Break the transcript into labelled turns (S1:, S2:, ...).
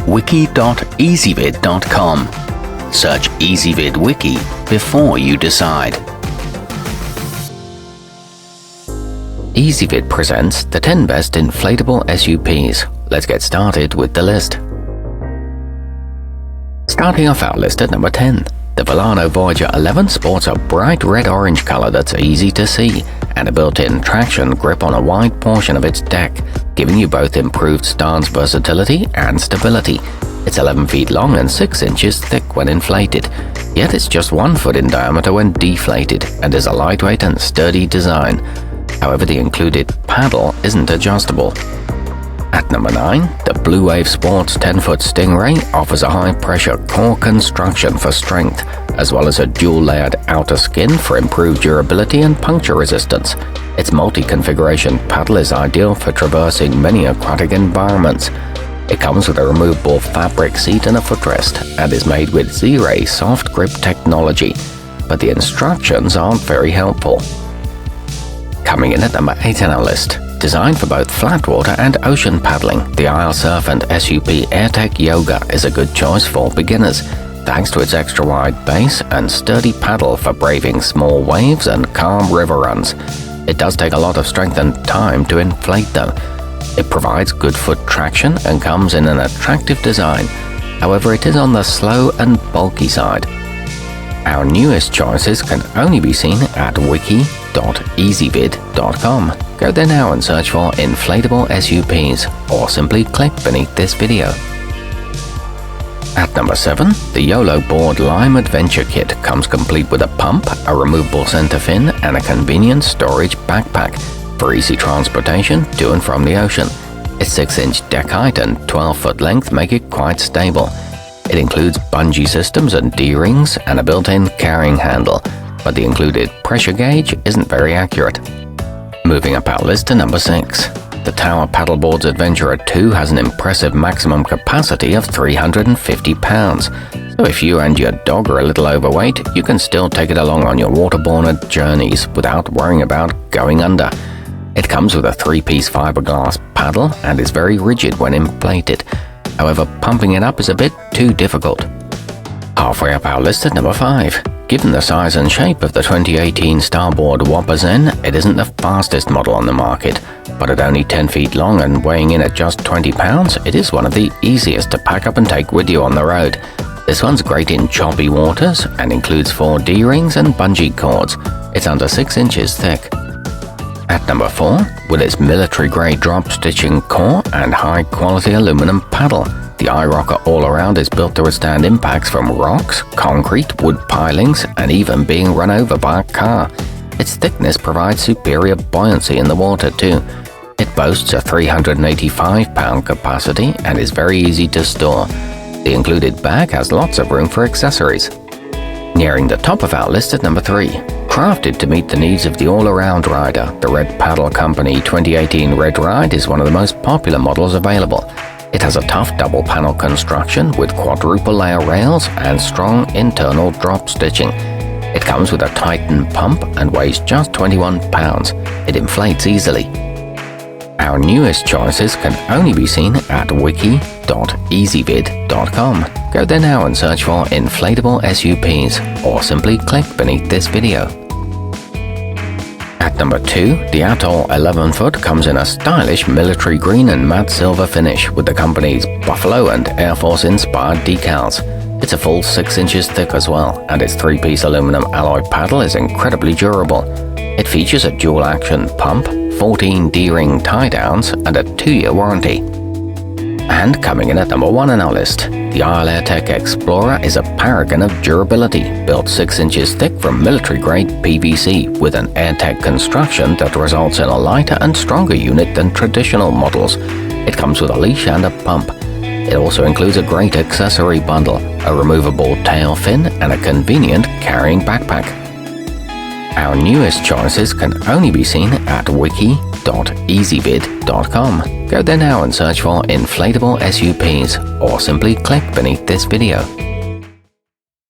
S1: wiki.ezvid.com. Search Ezvid Wiki before you decide. Ezvid presents the 10 best inflatable SUPs. Let's get started with the list. Starting off our list at number 10. The Vilano Voyager 11 sports a bright red-orange color that's easy to see and a built-in traction grip on a wide portion of its deck, giving you both improved stance versatility and stability. It's 11 feet long and 6 inches thick when inflated, yet it's just 1 foot in diameter when deflated and is a lightweight and sturdy design. However, the included paddle isn't adjustable. At number 9, the Blue Wave Sports 10-foot Stingray offers a high-pressure core construction for strength, as well as a dual-layered outer skin for improved durability and puncture resistance. Its multi-configuration paddle is ideal for traversing many aquatic environments. It comes with a removable fabric seat and a footrest, and is made with Z-Ray soft grip technology, but the instructions aren't very helpful. Coming in at number 8 on our list. Designed for both flat water and ocean paddling, the Isle Surf and SUP airtech Yoga is a good choice for beginners, thanks to its extra-wide base and sturdy paddle for braving small waves and calm river runs. It does take a lot of strength and time to inflate though. It provides good foot traction and comes in an attractive design. However, it is on the slow and bulky side. Our newest choices can only be seen at wiki.ezvid.com. Go there now and search for inflatable SUPs, or simply click beneath this video. At number 7, the YOLO Board Lime Adventure Kit comes complete with a pump, a removable center fin, and a convenient storage backpack for easy transportation to and from the ocean. Its 6-inch deck height and 12-foot length make it quite stable. It includes bungee systems and D-rings and a built-in carrying handle, but the included pressure gauge isn't very accurate. Moving up our list to number 6. The Tower Paddleboards Adventurer 2 has an impressive maximum capacity of 350 pounds, so if you and your dog are a little overweight, you can still take it along on your waterborne journeys without worrying about going under. It comes with a 3-piece fiberglass paddle and is very rigid when inflated. However, pumping it up is a bit too difficult. Halfway up our list at number 5. Given the size and shape of the 2018 Starboard Whopper Zen, it isn't the fastest model on the market, but at only 10 feet long and weighing in at just 20 pounds, it is one of the easiest to pack up and take with you on the road. This one's great in choppy waters and includes 4 D-rings and bungee cords. It's under 6 inches thick. At number 4, with its military-grade drop stitching core and high-quality aluminum paddle, the irocker all-around is built to withstand impacts from rocks, concrete, wood pilings, and even being run over by a car. Its thickness provides superior buoyancy in the water too. It boasts a 385-pound capacity and is very easy to store. The included bag has lots of room for accessories. Nearing the top of our list at number 3. Crafted to meet the needs of the all-around rider, the Red Paddle Company 2018 Red Ride is one of the most popular models available. It has a tough double-panel construction with quadruple-layer rails and strong internal drop stitching. It comes with a Titan pump and weighs just 21 pounds. It inflates easily. Our newest choices can only be seen at wiki.ezvid.com. Go there now and search for inflatable SUPs, or simply click beneath this video. At number 2, the Atoll 11-foot comes in a stylish military green and matte silver finish with the company's Buffalo and Air Force-inspired decals. It's a full 6 inches thick as well, and its 3-piece aluminum alloy paddle is incredibly durable. It features a dual-action pump, 14 D-ring tie-downs, and a 2-year warranty. And coming in at number 1 on our list, the Isle airtech Explorer is a paragon of durability, built 6 inches thick from military-grade PVC with an airtech construction that results in a lighter and stronger unit than traditional models. It comes with a leash and a pump. It also includes a great accessory bundle, a removable tail fin, and a convenient carrying backpack. Our newest choices can only be seen at wiki.ezvid.com. Go there now and search for inflatable SUPs, or simply click beneath this video.